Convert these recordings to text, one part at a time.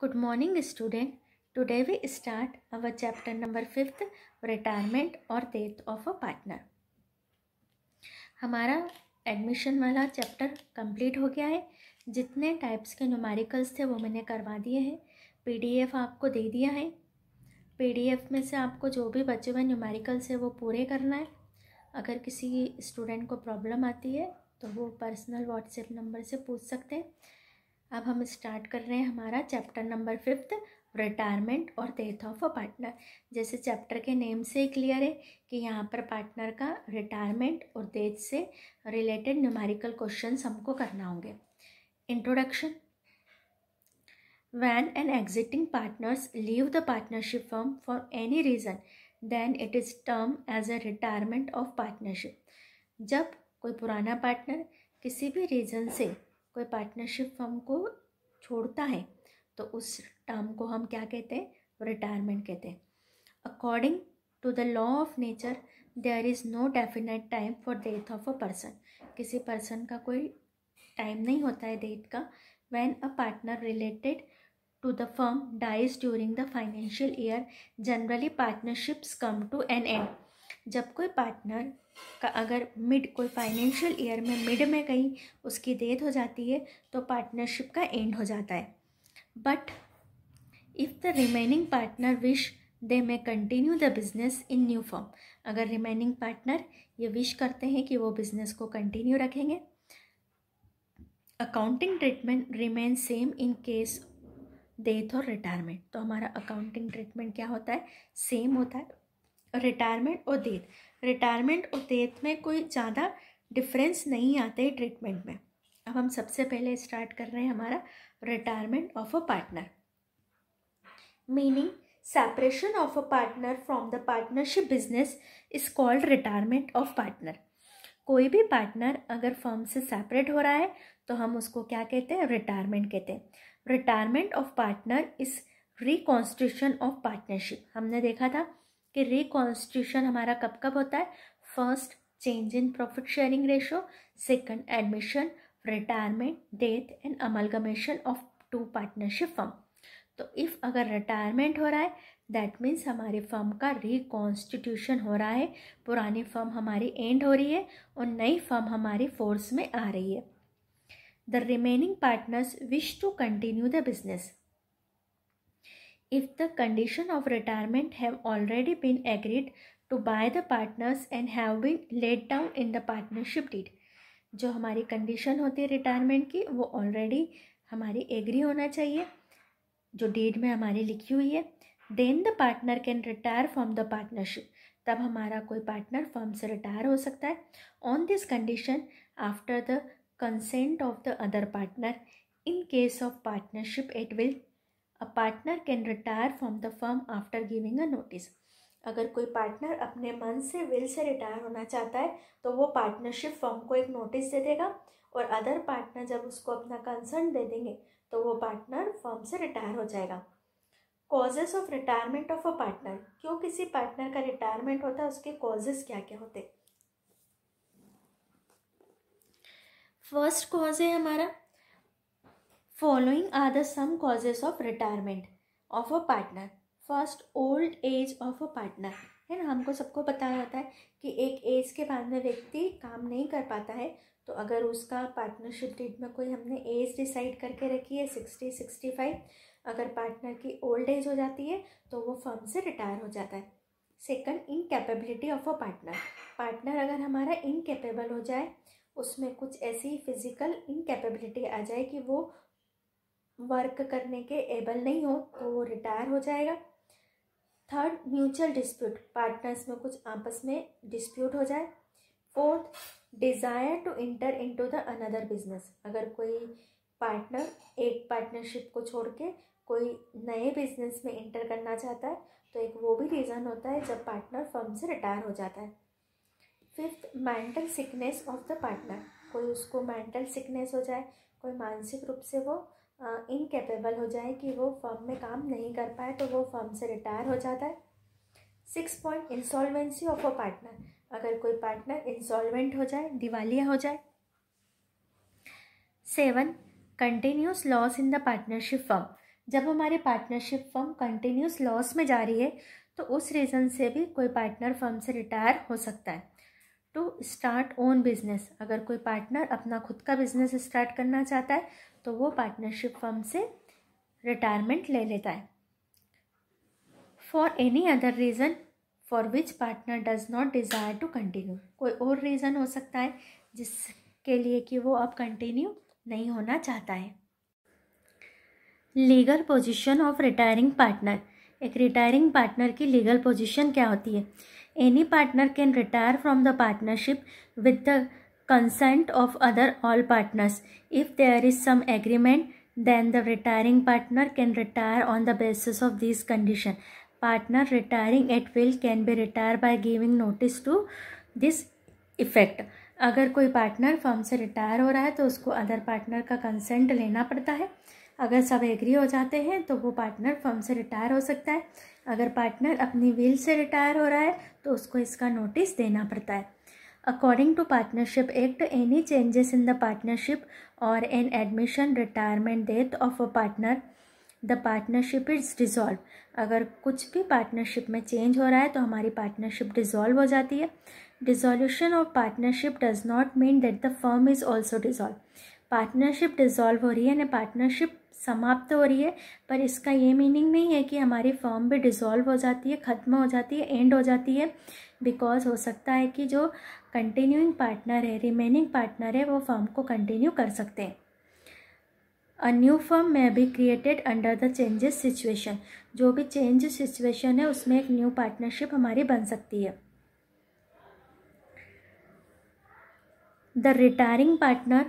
Good morning, student. Today we start our chapter number 5th, retirement और death of a partner. हमारा admission वाला chapter complete हो गया है. जितने टाइप्स के न्यूमेरिकल्स थे वो मैंने करवा दिए हैं. पीडीएफ आपको दे दिया है. पीडीएफ में से आपको जो भी बचे हुए न्यूमेरिकल्स है वो पूरे करना है. अगर किसी स्टूडेंट को प्रॉब्लम आती है तो वो पर्सनल व्हाट्सएप नंबर से पूछ सकते हैं. अब हम स्टार्ट कर रहे हैं हमारा चैप्टर नंबर 5th, रिटायरमेंट और डेथ ऑफ अ पार्टनर. जैसे चैप्टर के नेम से ही क्लियर है कि यहाँ पर पार्टनर का रिटायरमेंट और डेथ से रिलेटेड न्यूमेरिकल क्वेश्चंस हमको करना होंगे. Introduction. When an exiting partners leave the partnership firm for any reason, then it is termed as a retirement of partnership. जब कोई पुराना पार्टनर किसी भी रीज़न से कोई पार्टनरशिप फर्म को छोड़ता है तो उस टर्म को हम क्या कहते हैं? रिटायरमेंट कहते हैं. According to the law of nature there is no definite time for death of a person. किसी पर्सन का कोई टाइम नहीं होता है डेथ का. When a partner related to the firm dies during the financial year, generally partnerships come to an end. जब कोई partner का अगर कोई फाइनेंशियल ईयर में मिड में कहीं उसकी डेथ हो जाती है तो पार्टनरशिप का एंड हो जाता है. But if the remaining partner wish they may continue the business in new firm. अगर रिमेनिंग पार्टनर ये विश करते हैं कि वो बिजनेस को कंटिन्यू रखेंगे. Accounting treatment remain same in case death और रिटायरमेंट. तो हमारा अकाउंटिंग ट्रीटमेंट क्या होता है? सेम होता है. रिटायरमेंट और डेथ, रिटायरमेंट और डेथ में कोई ज़्यादा डिफरेंस नहीं आते है ट्रीटमेंट में. अब हम सबसे पहले स्टार्ट कर रहे हैं हमारा retirement of a partner. Meaning separation of a partner from the partnership business is called retirement of partner. कोई भी पार्टनर अगर फर्म से सेपरेट हो रहा है तो हम उसको क्या कहते हैं? रिटायरमेंट कहते हैं. Retirement of partner is reconstitution of partnership. हमने देखा था कि रिकॉन्स्टिट्यूशन हमारा कब कब होता है? First, change in profit sharing ratio. Second, admission, retirement, death and amalgamation of two partnership firm. तो इफ़ अगर रिटायरमेंट हो रहा है दैट मीन्स हमारी फर्म का रिकॉन्स्टिट्यूशन हो रहा है. पुरानी फर्म हमारी एंड हो रही है और नई फर्म हमारी फोर्स में आ रही है. The remaining partners wish to continue the business. If the condition of retirement have already been agreed to by the partners and have been laid down in the partnership deed. जो हमारी condition होती है retirement की वो already हमारी agree होना चाहिए जो डीड में हमारी लिखी हुई है. Then the partner can retire from the partnership. तब हमारा कोई पार्टनर फर्म से रिटायर हो सकता है. On this condition after the consent of the other partner. In case of partnership at will, a partner can retire from the firm after giving a notice. अगर कोई partner अपने मन से will say retire होना चाहता है तो वो पार्टनरशिप फर्म को एक नोटिस दे देगा और अदर पार्टनर जब उसको अपना कंसर्न दे देंगे तो वो पार्टनर फर्म से रिटायर हो जाएगा. Causes of retirement of a partner. क्यों किसी पार्टनर का रिटायरमेंट होता है, उसके कॉजेस क्या क्या होते हैं? फर्स्ट कॉज है हमारा following are the some causes of retirement of a partner. First, old age of a partner. है ना, हमको सबको पता रहता है कि एक एज के बाद में व्यक्ति काम नहीं कर पाता है. तो अगर उसका पार्टनरशिप डीड में कोई हमने एज डिसाइड करके रखी है 60-65, अगर पार्टनर की ओल्ड एज हो जाती है तो वो फर्म से रिटायर हो जाता है. Second, incapability of a partner. Partner अगर हमारा इनकेपेबल हो जाए, उसमें कुछ ऐसी फिजिकल इनकैपेबिलिटी आ जाए कि वो वर्क करने के एबल नहीं हो तो वो रिटायर हो जाएगा. Third, mutual dispute. पार्टनर्स में कुछ आपस में डिस्प्यूट हो जाए. Fourth, desire to enter into the another business. अगर कोई पार्टनर एक पार्टनरशिप को छोड़ के कोई नए बिजनेस में इंटर करना चाहता है तो एक वो भी रीज़न होता है जब पार्टनर फर्म से रिटायर हो जाता है. Fifth, mental sickness of the partner. कोई उसको मेंटल सिकनेस हो जाए, कोई मानसिक रूप से वो इनकेपेबल हो जाए कि वो फर्म में काम नहीं कर पाए तो वो फर्म से रिटायर हो जाता है. 6 point, insolvency of a partner. अगर कोई पार्टनर इंसॉल्वेंट हो जाए, दिवालिया हो जाए. 7, continuous loss in the partnership firm. जब हमारी पार्टनरशिप फर्म कंटिन्यूस लॉस में जा रही है तो उस रीज़न से भी कोई पार्टनर फर्म से रिटायर हो सकता है। टू स्टार्ट ओन बिजनेस, अगर कोई पार्टनर अपना खुद का बिजनेस स्टार्ट करना चाहता है तो वो पार्टनरशिप फर्म से रिटायरमेंट ले लेता है। For any other reason for which partner does not desire to continue, कोई और रीज़न हो सकता है जिसके लिए कि वो अब कंटिन्यू नहीं होना चाहता है। Legal position of retiring partner, एक रिटायरिंग पार्टनर की लीगल पोजीशन क्या होती है? Any partner can retire from the partnership with the consent of other all partners if there is some agreement, then the retiring partner can retire on the basis of these condition. Partner retiring at will can be retired by giving notice to this effect. अगर कोई partner firm से retire हो रहा है तो उसको other partner का consent लेना पड़ता है। अगर सब एग्री हो जाते हैं तो वो पार्टनर फर्म से रिटायर हो सकता है। अगर पार्टनर अपनी विल से रिटायर हो रहा है तो उसको इसका नोटिस देना पड़ता है। According to Partnership Act, any changes in the partnership or an admission, retirement, death of a partner, the partnership is dissolved. अगर कुछ भी पार्टनरशिप में चेंज हो रहा है तो हमारी पार्टनरशिप डिसॉल्व हो जाती है। Dissolution of partnership does not mean that the firm is also dissolve. Partnership dissolve हो रही है ना, पार्टनरशिप समाप्त हो रही है, पर इसका ये मीनिंग नहीं है कि हमारी फर्म भी डिसॉल्व हो जाती है, ख़त्म हो जाती है, एंड हो जाती है। बिकॉज हो सकता है कि जो कंटिन्यूइंग पार्टनर है, रिमेनिंग पार्टनर है, वो फर्म को कंटिन्यू कर सकते हैं। अ न्यू फर्म में be created under the changes situation, जो भी चेंज सिचुएशन है उसमें एक न्यू पार्टनरशिप हमारी बन सकती है। The retiring partner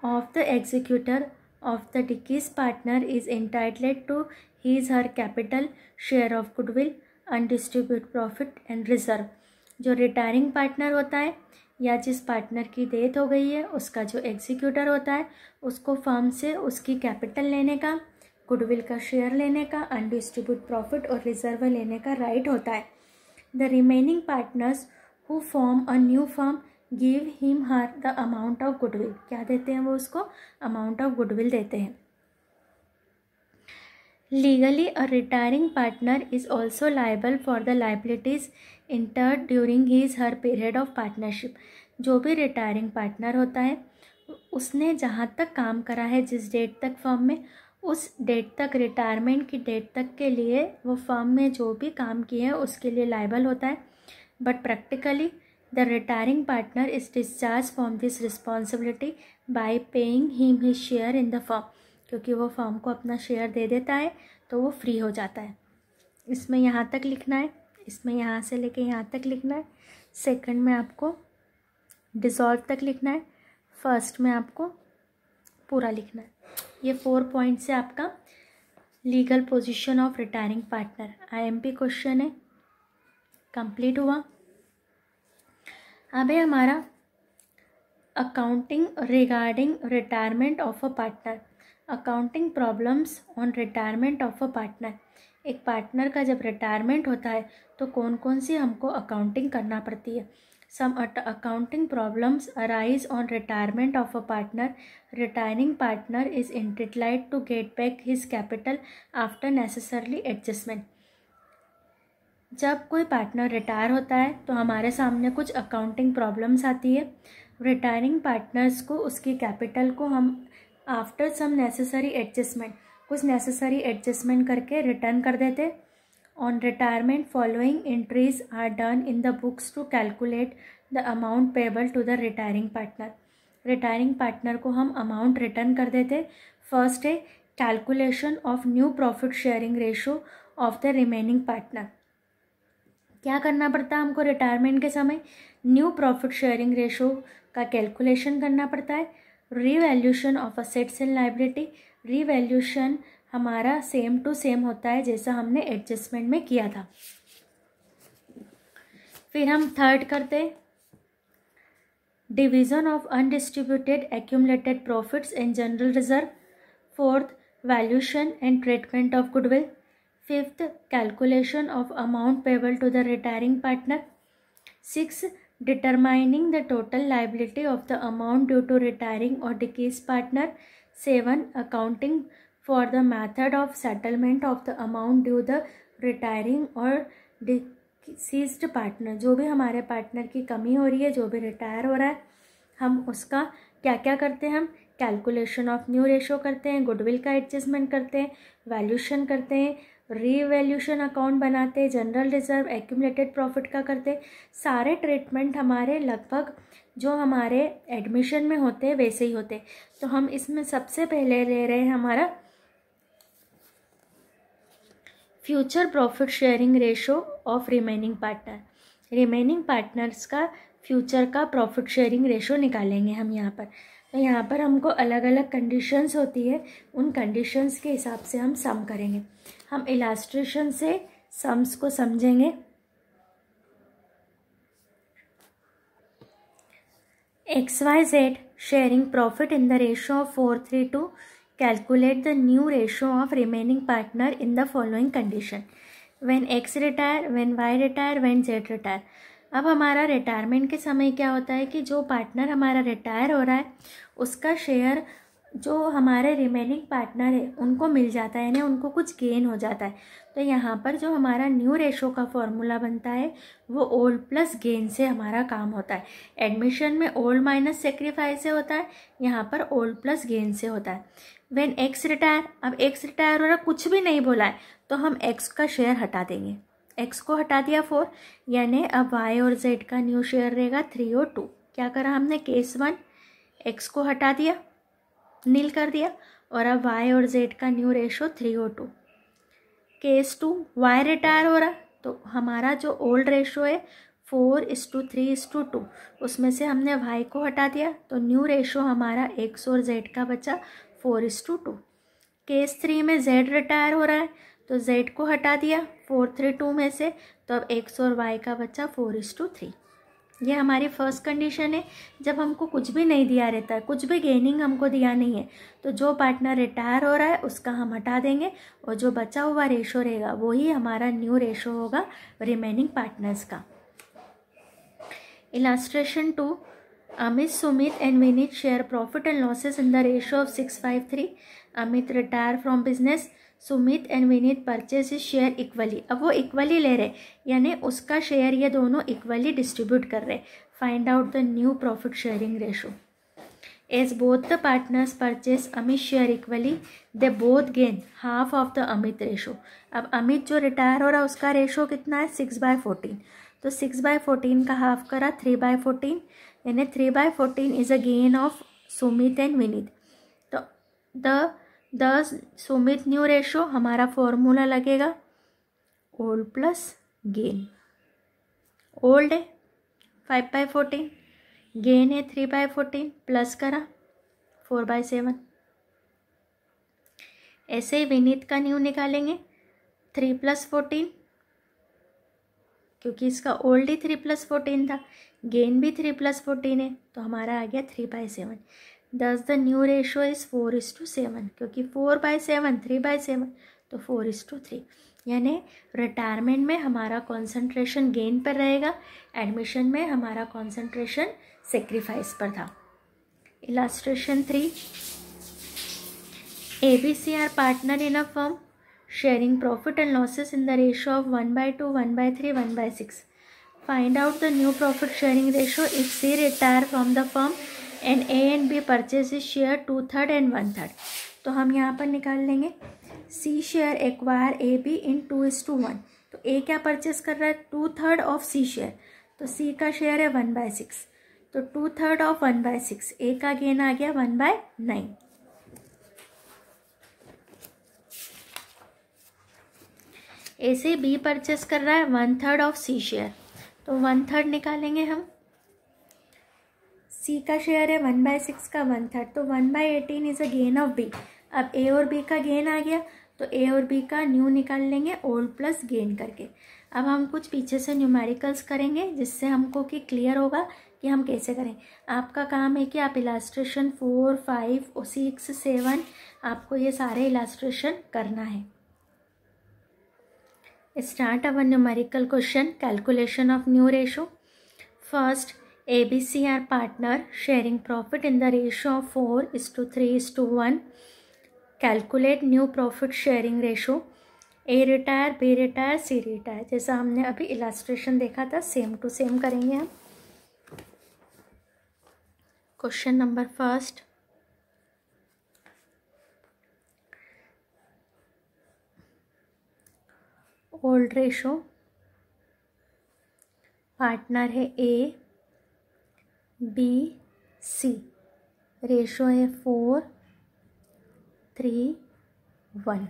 of the executor of the डिकीज partner is entitled to his her capital share of goodwill, undistributed profit and reserve. जो रिटायरिंग पार्टनर होता है या जिस पार्टनर की डेथ हो गई है, उसका जो एग्जीक्यूटर होता है उसको फर्म से उसकी कैपिटल लेने का, गुडविल का शेयर लेने का, अनडिस्ट्रीब्यूट प्रॉफिट और रिजर्व लेने का राइट होता है। The remaining partners who form a new firm give him her the amount of goodwill, क्या देते हैं वो उसको? अमाउंट ऑफ गुडविल देते हैं। Legally a retiring partner is also liable for the liabilities incurred during his her period of partnership. जो भी retiring partner होता है उसने जहाँ तक काम करा है, जिस डेट तक फर्म में, उस डेट तक, रिटायरमेंट की डेट तक के लिए वो फर्म में जो भी काम किए हैं उसके लिए लाइबल होता है। But practically the retiring partner is discharge from this responsibility bye paying him his share in the firm, क्योंकि वो फर्म को अपना शेयर दे देता है तो वो फ्री हो जाता है। इसमें यहाँ तक लिखना है, इसमें यहाँ से लेके यहाँ तक लिखना है, सेकंड में आपको डिसॉल्व तक लिखना है, फर्स्ट में आपको पूरा लिखना है। ये 4 पॉइंट से आपका legal position of retiring partner IMP question है, कंप्लीट हुआ। अब है हमारा accounting regarding retirement of a partner, accounting problems on retirement of a partner. एक पार्टनर का जब रिटायरमेंट होता है तो कौन कौन सी हमको अकाउंटिंग करना पड़ती है। Some accounting problems arise on retirement of a partner. Retiring partner is entitled to get back his capital after necessarily adjustment. जब कोई पार्टनर रिटायर होता है तो हमारे सामने कुछ अकाउंटिंग प्रॉब्लम्स आती है। रिटायरिंग पार्टनर्स को उसकी कैपिटल को हम आफ्टर सम नेसेसरी एडजस्टमेंट, कुछ नेसेसरी एडजस्टमेंट करके रिटर्न कर देते। On retirement following entries are done in the books to calculate the amount payable to the retiring partner. Retiring partner को हम अमाउंट रिटर्न कर देते। फर्स्ट है calculation of new profit sharing ratio of the remaining partner. क्या करना पड़ता है हमको रिटायरमेंट के समय? न्यू प्रॉफिट शेयरिंग रेशो का कैलकुलेशन करना पड़ता है। Revaluation of assets and liability, revaluation हमारा सेम टू सेम होता है जैसा हमने एडजस्टमेंट में किया था। फिर हम थर्ड करते division of undistributed accumulated profits in general reserve. Fourth valuation and treatment of goodwill. Fifth calculation of amount payable to the retiring partner. Six determining the total liability of the amount due to retiring और डिकीज partner. Seven accounting for the method of settlement of the amount due the retiring or deceased partner। जो भी हमारे partner की कमी हो रही है, जो भी रिटायर हो रहा है, हम उसका क्या क्या करते हैं, हम कैलकुलेशन ऑफ न्यू रेशो करते हैं, गुडविल का एडजस्टमेंट करते हैं, वैल्यूशन करते हैं, रीवैल्यूशन अकाउंट बनाते हैं, जनरल रिजर्व, एक्यूमुलेटेड प्रॉफिट का करते हैं। सारे ट्रीटमेंट हमारे लगभग जो हमारे एडमिशन में होते हैं वैसे ही होते हैं। तो हम इसमें सबसे पहले ले रहे हैं हमारा future profit sharing ratio of remaining partner. Remaining partners का फ्यूचर का प्रॉफिट शेयरिंग रेशो निकालेंगे हम यहाँ पर। तो यहाँ पर हमको अलग अलग कंडीशंस होती है, उन कंडीशंस के हिसाब से हम सम करेंगे। हम इलास्ट्रेशन से सम्स को समझेंगे। XYZ sharing profit in the ratio of 4:3. Calculate the new ratio of remaining partner in the following condition: when X retire, when Y retire, when Z retire। अब हमारा रिटायरमेंट के समय क्या होता है कि जो पार्टनर हमारा रिटायर हो रहा है उसका शेयर जो हमारे रिमेनिंग पार्टनर है उनको मिल जाता है, यानी उनको कुछ गेन हो जाता है। तो यहाँ पर जो हमारा न्यू रेशो का फॉर्मूला बनता है वो ओल्ड प्लस गेन से हमारा काम होता है। एडमिशन में ओल्ड माइनस सेक्रीफाइस से होता है, यहाँ पर ओल्ड प्लस गेन से होता है। व्हेन एक्स रिटायर, अब एक्स रिटायर हो रहा, कुछ भी नहीं बोला है तो हम एक्स का शेयर हटा देंगे। एक्स को हटा दिया 4, यानी अब वाई और जेड का न्यू शेयर रहेगा 3 और 2। क्या करा हमने, केस 1 एक्स को हटा दिया, नील कर दिया, और अब वाई और जेड का न्यू रेशो 3 और 2। केस 2 वाई रिटायर हो रहा तो हमारा जो ओल्ड रेशो है 4:3:2, उसमें से हमने वाई को हटा दिया तो न्यू रेशो हमारा एक्स और जेड का बचा 4:2। केस 3 में जेड रिटायर हो रहा है तो जेड को हटा दिया 4:3:2 में से, तो अब एक्स और वाई का बचा 4:3। ये हमारी फर्स्ट कंडीशन है। जब हमको कुछ भी नहीं दिया रहता है, कुछ भी गेनिंग हमको दिया नहीं है, तो जो पार्टनर रिटायर हो रहा है उसका हम हटा देंगे और जो बचा हुआ रेशो रहेगा वही हमारा न्यू रेशो होगा रिमेनिंग पार्टनर्स का। Illustration 2, Amit, Sumit and Vineet share profit and losses in the ratio of 6:5:3। Amit retire from business, Sumit and Vineet purchase his share equally. अब वो इक्वली ले रहे, यानी उसका शेयर ये दोनों इक्वली डिस्ट्रीब्यूट कर रहे। Find out the new profit sharing ratio. As both the partners purchase Amit share equally, they both gain half of the Amit ratio. अब अमित जो रिटायर हो रहा है उसका रेशो कितना है, 6/14। तो 6/14 का हाफ करा 3/14, यानी 3/14 is a gain of Sumit and Vineet. तो द सुमित न्यू रेशो हमारा फॉर्मूला लगेगा ओल्ड प्लस गेन। ओल्ड है 5/14, गेन है 3/14, प्लस करा 4/7। ऐसे ही विनीत का न्यू निकालेंगे 3 + 14, क्योंकि इसका ओल्ड ही 3 + 14 था, गेन भी 3 + 14 है, तो हमारा आ गया 3/7। दस द न्यू रेशो इज़ 4:7, क्योंकि 4/7 3/7 तो 4:3। यानी रिटायरमेंट में हमारा कंसंट्रेशन गेन पर रहेगा, एडमिशन में हमारा कंसंट्रेशन सेक्रीफाइस पर था। Illustration 3, ABC are partner in a firm sharing profit and losses in the ratio of 1/2, 1/3, 1/6। Find out the new profit sharing ratio if C retire from the firm and A and B purchase his share 2/3 and 1/3। तो हम यहाँ पर निकाल लेंगे C share acquire AB in 2:1। तो A क्या purchase कर रहा है, 2/3 ऑफ C शेयर, तो C का शेयर है 1/6, तो 2/3 ऑफ 1/6, A का गेन आ गया 1/9। ऐसे B परचेज कर रहा है 1/3 ऑफ C शेयर, तो 1/3 निकालेंगे हम। C का शेयर है 1/6 का 1/3, तो 1/18 is a gain of B। अब A और B का गेन आ गया, तो A और B का न्यू निकाल लेंगे ओल्ड प्लस गेन करके। अब हम कुछ पीछे से न्यूमेरिकल्स करेंगे जिससे हमको कि क्लियर होगा कि हम कैसे करें। आपका काम है कि आप इलास्ट्रेशन 4, 5, 6, 7 आपको ये सारे इलास्ट्रेशन करना है। Start our numerical question. Calculation of new ratio. First, ABC are partner sharing profit in the ratio of 4:3:1. Calculate new profit sharing ratio, A retire, B retire, C retire. जैसा हमने अभी illustration देखा था, same to same करेंगे हम। Question number first, old ratio, partner है ए, B, सी, ratio है 4, 3, 1।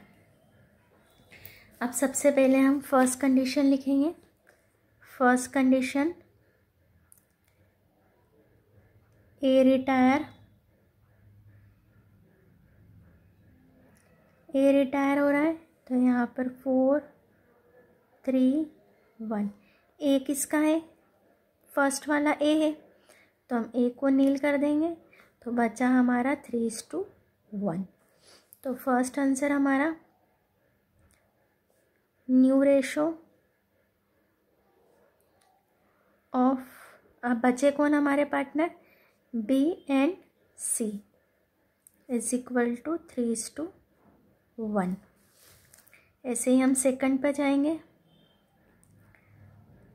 अब सबसे पहले हम फर्स्ट कंडीशन लिखेंगे। फर्स्ट कंडीशन, ए रिटायर, ए रिटायर हो रहा है तो यहाँ पर 4, 3, 1। ए किसका है? फर्स्ट वाला ए है तो हम ए को नील कर देंगे तो बचा हमारा 3:1। तो फर्स्ट आंसर हमारा न्यू रेशो ऑफ, अब बचे कौन हमारे partner? B and C is equal to 3:1। ऐसे ही हम सेकंड पे जाएंगे।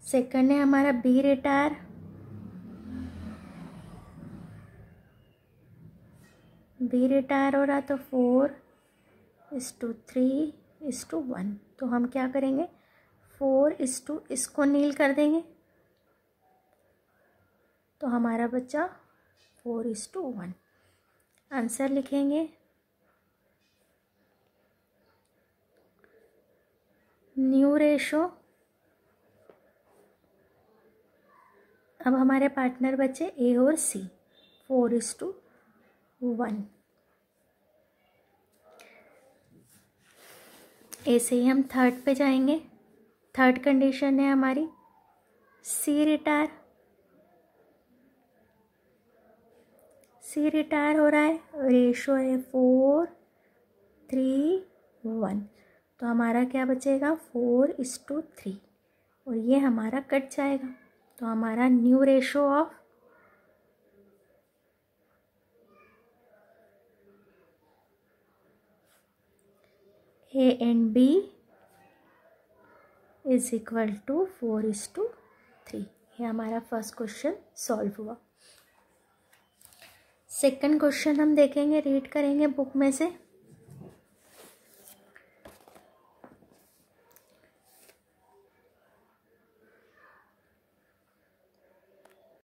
सेकंड है हमारा बी रिटायर, बी रिटायर हो रहा तो 4:3:1। तो हम क्या करेंगे? 4 इसको नील कर देंगे तो हमारा बच्चा 4:1। आंसर लिखेंगे न्यू रेशो, अब हमारे पार्टनर बचे ए और सी, 4:1। ऐसे ही हम थर्ड पे जाएंगे। थर्ड कंडीशन है हमारी सी रिटायर, सी रिटायर हो रहा है, रेशो है 4:3:1। तो हमारा क्या बचेगा? 4:3 और ये हमारा कट जाएगा। तो हमारा new ratio of A and B is equal to 4:3। ये हमारा फर्स्ट क्वेश्चन सॉल्व हुआ। सेकंड क्वेश्चन हम देखेंगे, रीड करेंगे बुक में से।